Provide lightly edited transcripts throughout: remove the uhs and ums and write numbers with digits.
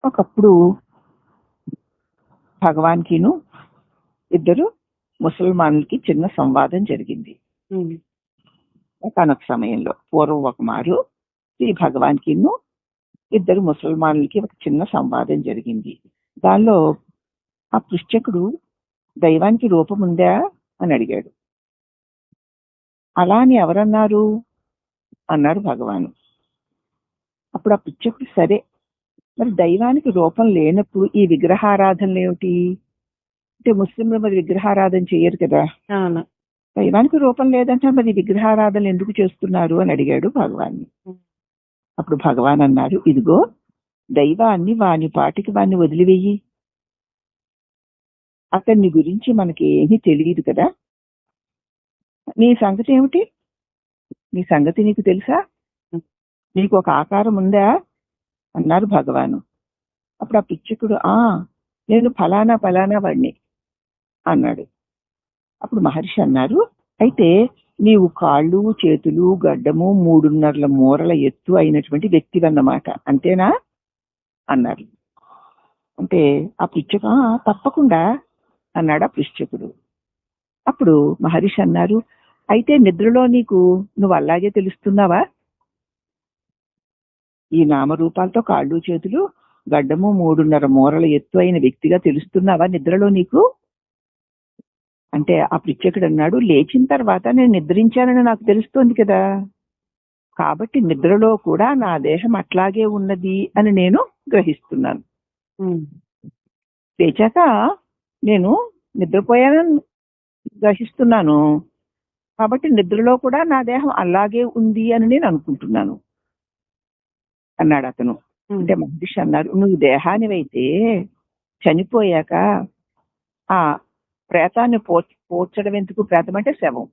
ఒకప్పుడు భగవాన్కిను ఇద్దరు ముసల్మానులకి చిన్న సంవాదం జరిగింది. ఒకనొక సమయంలో పూర్వం ఒక మారు శ్రీ భగవాన్కిను ఇద్దరు ముసల్మానులకి ఒక చిన్న సంవాదం జరిగింది. దానిలో ఆ పృష్ఠకుడు దైవానికి రూపం ఉందా అని అడిగాడు. అలా అని ఎవరన్నారు అన్నారు భగవాను. అప్పుడు ఆ పృష్ఠకుడు సరే మరి దైవానికి రూపం లేనప్పుడు ఈ విగ్రహారాధనలు ఏమిటి అంటే ముస్లింలు మరి విగ్రహారాధన చేయరు కదా, దైవానికి రూపం లేదంటే మరి విగ్రహారాధనలు ఎందుకు చేస్తున్నారు అని అడిగాడు భగవాన్ని. అప్పుడు భగవాన్ అన్నారు, ఇదిగో దైవాన్ని వాని పాటికి వాన్ని వదిలివేయి, అతన్ని గురించి మనకి ఏమీ తెలియదు కదా, నీ సంగతి ఏమిటి, నీ సంగతి నీకు తెలుసా, నీకు ఒక ఆకారం ఉందా అన్నారు భగవాను. అప్పుడు ఆ పిచ్చకుడు నేను ఫలానా ఫలానా వాడిని అన్నాడు. అప్పుడు మహర్షి అన్నారు, అయితే నీవు కాళ్ళు చేతులు గడ్డము 3.5 మూరల ఎత్తు అయినటువంటి వ్యక్తివన్నమాట, అంతేనా అన్నారు. అంటే ఆ పిచ్చక తప్పకుండా అన్నాడు ఆ పిచ్చకుడు. అప్పుడు మహర్షి అన్నారు, అయితే నిద్రలో నీకు నువ్వు అలాగే తెలుస్తున్నావా, ఈ నామరూపాలతో కాళ్ళు చేతులు గడ్డము 3.5 మూరల ఎత్తు అయిన వ్యక్తిగా తెలుస్తున్నావా నిద్రలో నీకు అంటే ఆ పిచ్చకుడు అన్నాడు, లేచిన తర్వాత నేను నిద్రించానని నాకు తెలుస్తోంది కదా, కాబట్టి నిద్రలో కూడా నా దేహం అట్లాగే ఉన్నది అని నేను గ్రహిస్తున్నాను. లేచాక నేను నిద్రపోయానని గ్రహిస్తున్నాను, కాబట్టి నిద్రలో కూడా నా దేహం అలాగే ఉంది అని నేను అనుకుంటున్నాను అన్నాడు అతను. అంటే మహర్షి అన్నారు, నువ్వు దేహానివైతే చనిపోయాక ఆ ప్రేతాన్ని పోడ్చడం ఎందుకు, ప్రేతం అంటే శవం,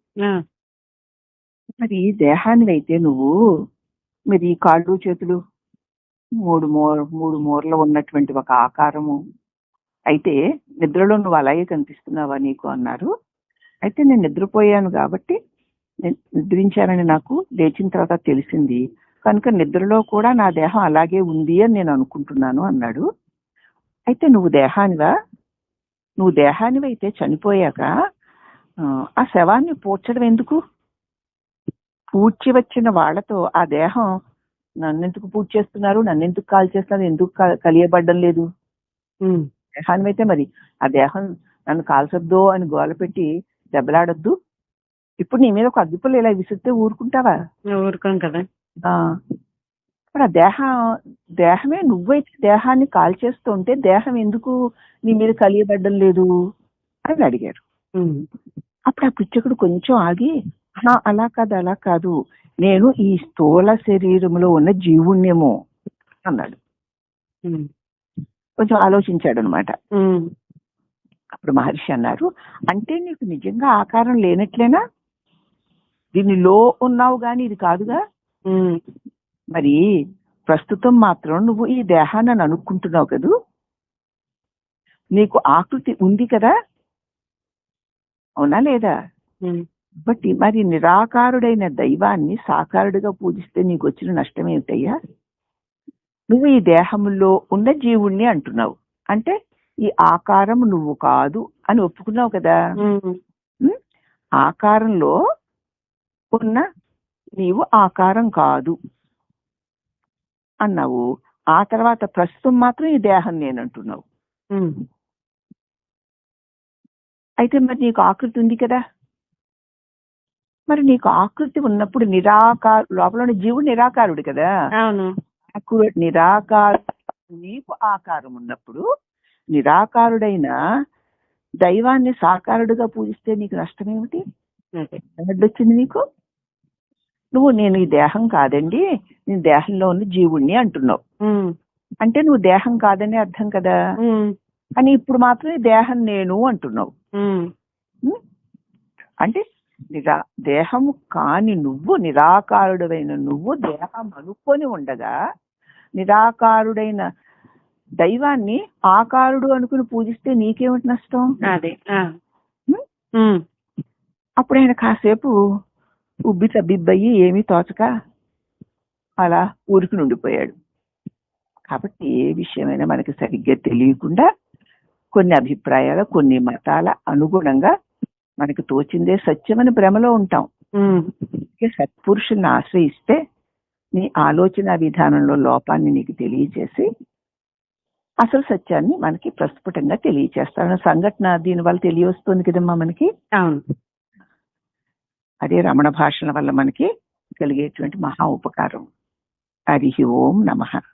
మరి దేహానివైతే నువ్వు మరి కాళ్ళు చేతులు 3 మూరలు ఉన్నటువంటి ఒక ఆకారము అయితే నిద్రలో నువ్వు అలాగే కనిపిస్తున్నావా నీకు అన్నారు. అయితే నేను నిద్రపోయాను కాబట్టి నేను నిద్రించానని నాకు లేచిన తర్వాత తెలిసింది, కనుక నిద్రలో కూడా నా దేహం అలాగే ఉంది అని నేను అనుకుంటున్నాను అన్నాడు. అయితే నువ్వు దేహానివైతే చనిపోయాక ఆ శవాన్ని పూడ్చడం ఎందుకు, పూడ్చి వచ్చిన వాళ్లతో ఆ దేహం నన్నెందుకు పూజ చేస్తున్నారు, నన్నెందుకు కాల్ చేస్తున్నారు, ఎందుకు కలియబడ్డం లేదు, దేహానివైతే మరి ఆ దేహం నన్ను కాల్చొద్దు అని గోల పెట్టి దెబ్బలాడొద్దు, ఇప్పుడు నీ మీద ఒక అగ్గిపుల్ల ఇలా విసిరితే ఊరుకుంటావా, ఊరుకోం కదా, ఇప్పుడు ఆ దేహమే నువ్వైతే దేహాన్ని కాల్ చేస్తుంటే దేహం ఎందుకు నీ మీద కలియబడ్డం లేదు అని అడిగారు. అప్పుడు ఆ పిచ్చకుడు కొంచెం ఆగి, అలా కాదు నేను ఈ స్థూల శరీరంలో ఉన్న జీవుణ్యేమో అన్నాడు. కొంచెం ఆలోచించాడు అనమాట. అప్పుడు మహర్షి అన్నారు, అంటే నీకు నిజంగా ఆకారం లేనట్లేనా, దీనిలో ఉన్నావు గాని ఇది కాదుగా, మరి ప్రస్తుతం మాత్రం నువ్వు ఈ దేహాన్ని అనుకుంటున్నావు కదూ, నీకు ఆకృతి ఉంది కదా, అవునా లేదా, బట్టి మరి నిరాకారుడైన దైవాన్ని సాకారుడిగా పూజిస్తే నీకు వచ్చిన నష్టం ఏమిటయ్యా, నువ్వు ఈ దేహంలో ఉన్న జీవుణ్ణి అంటున్నావు, అంటే ఈ ఆకారం నువ్వు కాదు అని ఒప్పుకున్నావు కదా, ఆకారంలో ఉన్న నీవు ఆకారం కాదు అన్నావు, ఆ తర్వాత ప్రస్తుతం మాత్రం ఈ దేహం నేనంటున్నావు, అయితే మరి నీకు ఆకృతి ఉంది కదా, మరి నీకు ఆకృతి ఉన్నప్పుడు లోపల జీవుడు నిరాకారుడు కదా, నీకు ఆకారం ఉన్నప్పుడు నిరాకారుడైన దైవాన్ని సాకారుడుగా పూజిస్తే నీకు నష్టం ఏమిటి, అడ్డొచ్చింది నీకు, నువ్వు నేను ఈ దేహం కాదండి నేను దేహంలో ఉన్న జీవుణ్ణి అంటున్నావు, అంటే నువ్వు దేహం కాదని అర్థం కదా, కానీ ఇప్పుడు మాత్రం ఈ దేహం నేను అంటున్నావు, అంటే దేహము కాని నువ్వు నిరాకారుడైన నువ్వు దేహం అనుకొని ఉండగా నిరాకారుడైన దైవాన్ని ఆకారుడు అనుకుని పూజిస్తే నీకేమిటి నష్టం, అప్పుడు ఆయన కాసేపు ఉబ్బి తబ్బిబ్బయ్యి ఏమీ తోచక అలా ఊరికి నుండిపోయాడు. కాబట్టి ఏ విషయమైనా మనకి సరిగ్గా తెలియకుండా కొన్ని అభిప్రాయాలు, కొన్ని మతాల అనుగుణంగా మనకు తోచిందే సత్యమని భ్రమలో ఉంటాం. సత్పురుషుల్ని ఆశ్రయిస్తే నీ ఆలోచన విధానంలో లోపాన్ని నీకు తెలియచేసి అసలు సత్యాన్ని మనకి ప్రస్ఫుటంగా తెలియచేస్తాను. సంఘటన దీనివల్ల తెలియవస్తుంది కదమ్మా మనకి. అవును. అదే రమణ భాషల వల్ల మనకి కలిగేటువంటి మహా ఉపకారం. హరి ఓం నమః.